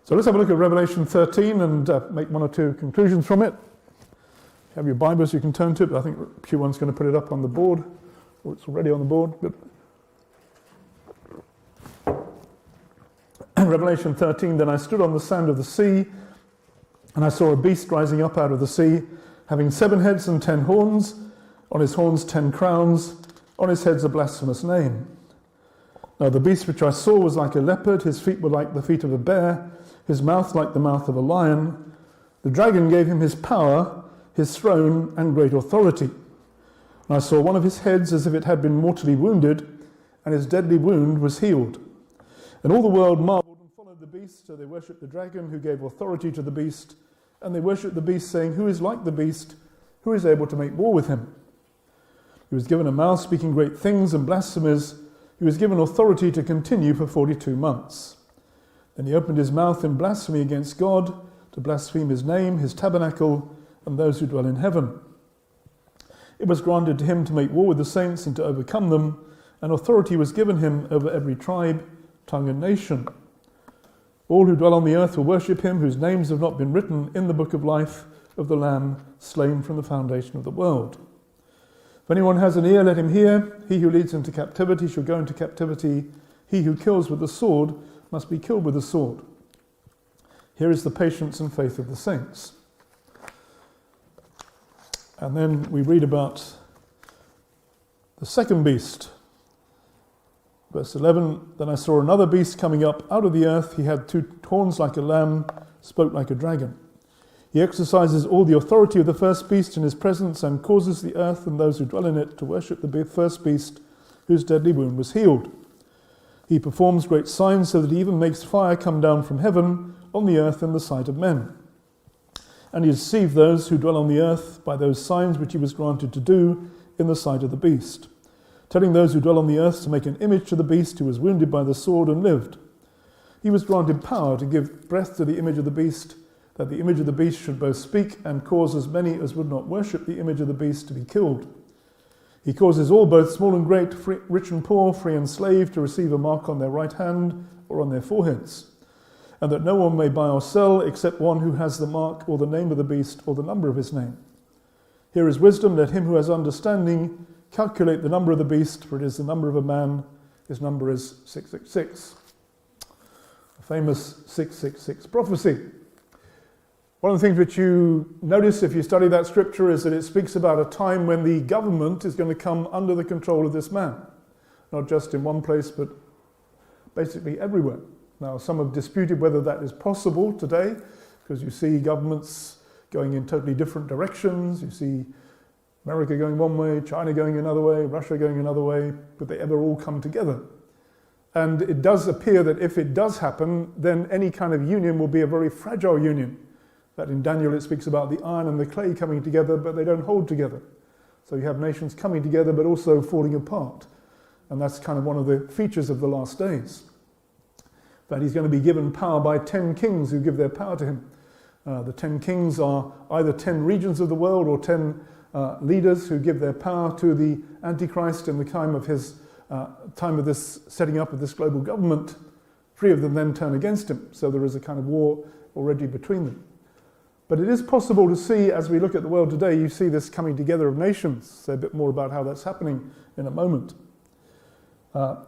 So let's have a look at Revelation 13 and make one or two conclusions from it. If you have your Bibles, you can turn to it, but I think Q1's going to put it up on the board, or it's already on the board. But Revelation 13, then I stood on the sand of the sea, and I saw a beast rising up out of the sea, having 7 heads and 10 horns, on his horns 10 crowns, on his heads a blasphemous name. Now the beast which I saw was like a leopard, his feet were like the feet of a bear, his mouth like the mouth of a lion. The dragon gave him his power, his throne, and great authority. And I saw one of his heads as if it had been mortally wounded, and his deadly wound was healed. And all the world marveled and followed the beast, so they worshipped the dragon who gave authority to the beast, and they worshipped the beast, saying, "Who is like the beast? Who is able to make war with him?" He was given a mouth speaking great things and blasphemies. He was given authority to continue for 42 months. Then he opened his mouth in blasphemy against God, to blaspheme his name, his tabernacle, and those who dwell in heaven. It was granted to him to make war with the saints and to overcome them, and authority was given him over every tribe, tongue, and nation. All who dwell on the earth will worship him, whose names have not been written in the book of life of the Lamb slain from the foundation of the world. If anyone has an ear, let him hear. He who leads into captivity shall go into captivity. He who kills with the sword must be killed with the sword. Here is the patience and faith of the saints. And then we read about the second beast. Verse 11, then I saw another beast coming up out of the earth. He had 2 horns like a lamb, spoke like a dragon. He exercises all the authority of the first beast in his presence and causes the earth and those who dwell in it to worship the first beast whose deadly wound was healed. He performs great signs so that he even makes fire come down from heaven on the earth in the sight of men. And he deceived those who dwell on the earth by those signs which he was granted to do in the sight of the beast, telling those who dwell on the earth to make an image to the beast who was wounded by the sword and lived. He was granted power to give breath to the image of the beast, that the image of the beast should both speak and cause as many as would not worship the image of the beast to be killed. He causes all, both small and great, free, rich and poor, free and slave, to receive a mark on their right hand or on their foreheads, and that no one may buy or sell except one who has the mark or the name of the beast or the number of his name. Here is wisdom. Let him who has understanding calculate the number of the beast, for it is the number of a man. His number is 666. A famous 666 prophecy. One of the things which you notice if you study that scripture is that it speaks about a time when the government is going to come under the control of this man. Not just in one place, but basically everywhere. Now, some have disputed whether that is possible today, because you see governments going in totally different directions. You see America going one way, China going another way, Russia going another way, but they ever all come together. And it does appear that if it does happen, then any kind of union will be a very fragile union. That in Daniel it speaks about the iron and the clay coming together, but they don't hold together. So you have nations coming together, but also falling apart. And that's kind of one of the features of the last days. That he's going to be given power by 10 kings who give their power to him. The 10 kings are either 10 regions of the world or 10 leaders who give their power to the Antichrist in the time of this setting up of this global government. 3 of them then turn against him. So there is a kind of war already between them. But it is possible to see, as we look at the world today, you see this coming together of nations. Say a bit more about how that's happening in a moment. But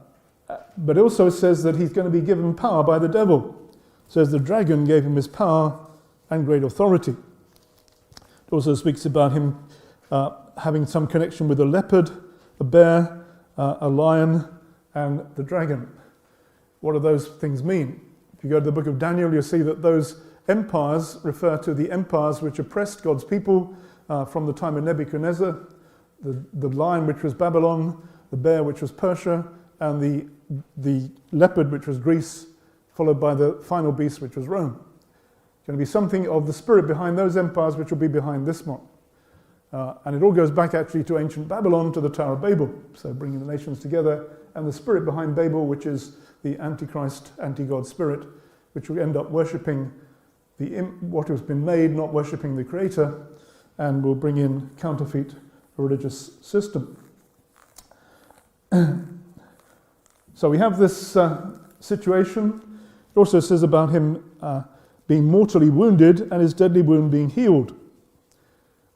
it also says that he's going to be given power by the devil. It says the dragon gave him his power and great authority. It also speaks about him having some connection with a leopard, a bear, a lion, and the dragon. What do those things mean? If you go to the book of Daniel, you'll see that those empires refer to the empires which oppressed God's people from the time of Nebuchadnezzar, the lion which was Babylon, the bear which was Persia, and the leopard which was Greece, followed by the final beast which was Rome. It's going to be something of the spirit behind those empires which will be behind this one. And it all goes back actually to ancient Babylon, to the Tower of Babel, so bringing the nations together, and the spirit behind Babel, which is the Antichrist, anti-God spirit, which will end up worshipping what has been made, not worshipping the Creator, and will bring in counterfeit religious system. So we have this situation It also says about him being mortally wounded and his deadly wound being healed.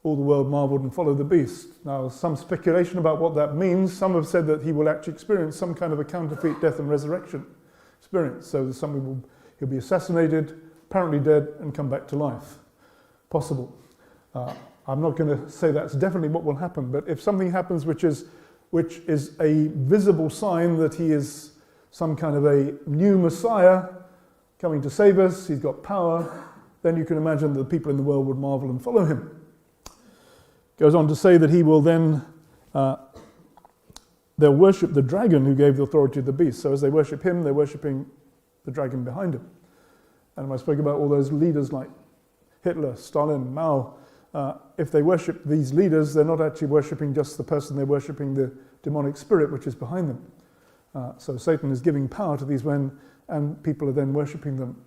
All the world marveled and followed the beast. Now, some speculation about what that means. Some have said that he will actually experience some kind of a counterfeit death and resurrection experience. So he'll be assassinated, apparently dead, and come back to life. Possible. I'm not going to say that's definitely what will happen, but if something happens which is a visible sign that he is some kind of a new Messiah coming to save us, he's got power, then you can imagine that the people in the world would marvel and follow him. Goes on to say that he will then, they'll worship the dragon who gave the authority to the beast. So as they worship him, they're worshipping the dragon behind him. And when I spoke about all those leaders like Hitler, Stalin, Mao, if they worship these leaders, they're not actually worshipping just the person, they're worshipping the demonic spirit which is behind them. So Satan is giving power to these men, and people are then worshipping them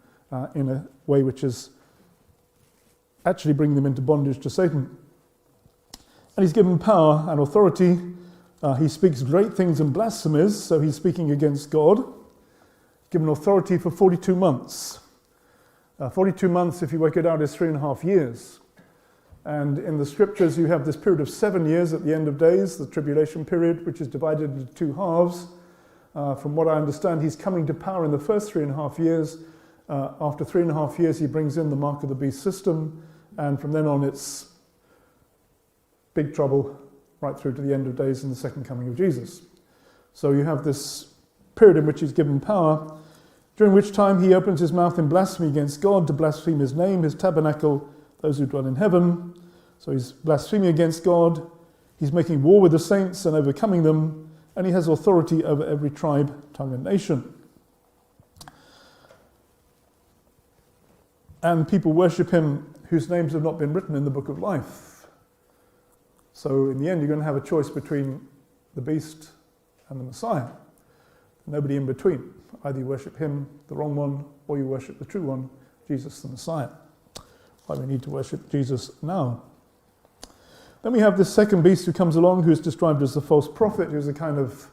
in a way which is actually bringing them into bondage to Satan. And he's given power and authority. He speaks great things and blasphemies, so he's speaking against God. Given authority for 42 months. 42 months, if you work it out, is 3.5 years. And in the scriptures, you have this period of 7 years at the end of days, the tribulation period, which is divided into 2 halves. From what I understand, he's coming to power in the first 3.5 years. After 3.5 years, he brings in the mark of the beast system, and from then on, it's big trouble right through to the end of days and the second coming of Jesus. So you have this period in which he's given power, during which time he opens his mouth in blasphemy against God, to blaspheme his name, his tabernacle, those who dwell in heaven. So he's blaspheming against God, he's making war with the saints and overcoming them, and he has authority over every tribe, tongue and nation. And people worship him whose names have not been written in the book of life. So in the end, you're going to have a choice between the beast and the Messiah. Nobody in between. Either you worship him, the wrong one, or you worship the true one, Jesus the Messiah. Why we need to worship Jesus now. Then we have this second beast who comes along, who's described as the false prophet, who's a kind of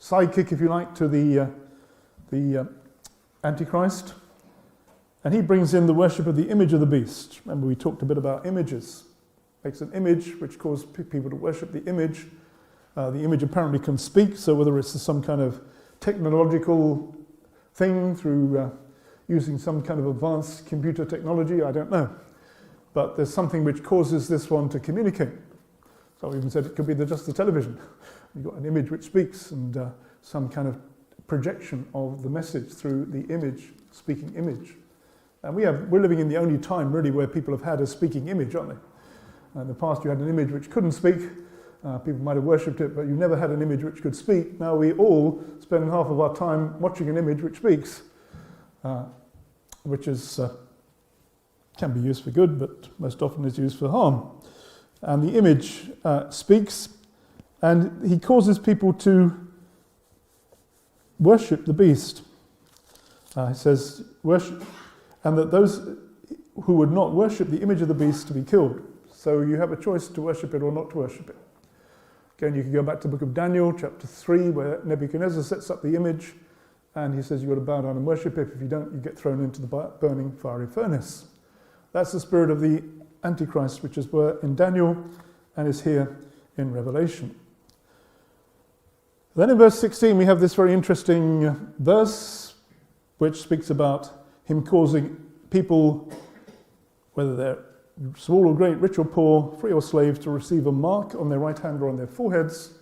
sidekick, if you like, to the Antichrist. And he brings in the worship of the image of the beast. Remember, we talked a bit about images. Makes an image which causes people to worship the image. The image apparently can speak, so whether it's some kind of technological thing through using some kind of advanced computer technology, I don't know. But there's something which causes this one to communicate. So I even said it could be just the television. You've got an image which speaks, and some kind of projection of the message through the image, speaking image. And we're living in the only time really where people have had a speaking image, aren't they? In the past you had an image which couldn't speak. People might have worshipped it, but you never had an image which could speak. Now we all spend half of our time watching an image which speaks, which is can be used for good, but most often is used for harm. And the image speaks, and he causes people to worship the beast. He says, worship, and that those who would not worship the image of the beast to be killed. So you have a choice to worship it or not to worship it. Again, you can go back to the book of Daniel, chapter 3, where Nebuchadnezzar sets up the image, and he says you've got to bow down and worship it. If you don't, you get thrown into the burning fiery furnace. That's the spirit of the Antichrist, which is in Daniel and is here in Revelation. Then in verse 16, we have this very interesting verse, which speaks about him causing people, whether they're small or great, rich or poor, free or slave, to receive a mark on their right hand or on their foreheads,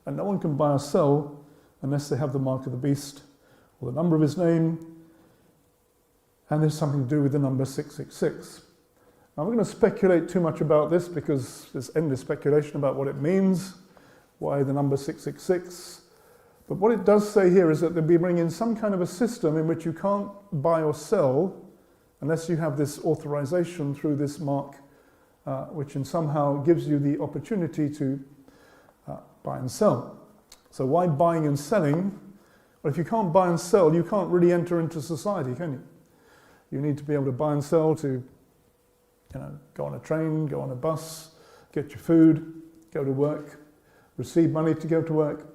and no one can buy or sell unless they have the mark of the beast or the number of his name, and there's something to do with the number 666. Now, I'm not going to speculate too much about this because there's endless speculation about what it means, why the number 666, but what it does say here is that they'll be bringing in some kind of a system in which you can't buy or sell unless you have this authorization through this mark, which in somehow gives you the opportunity to buy and sell. So why buying and selling? Well, if you can't buy and sell, you can't really enter into society, can you? You need to be able to buy and sell to, go on a train, go on a bus, get your food, go to work, receive money to go to work.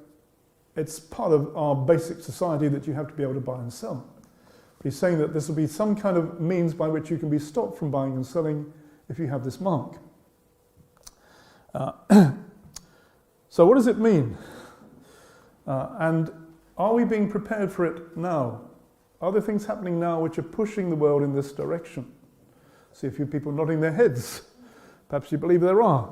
It's part of our basic society that you have to be able to buy and sell. But he's saying that this will be some kind of means by which you can be stopped from buying and selling if you have this mark. So what does it mean? And are we being prepared for it now? Are there things happening now which are pushing the world in this direction? See a few people nodding their heads. Perhaps you believe there are.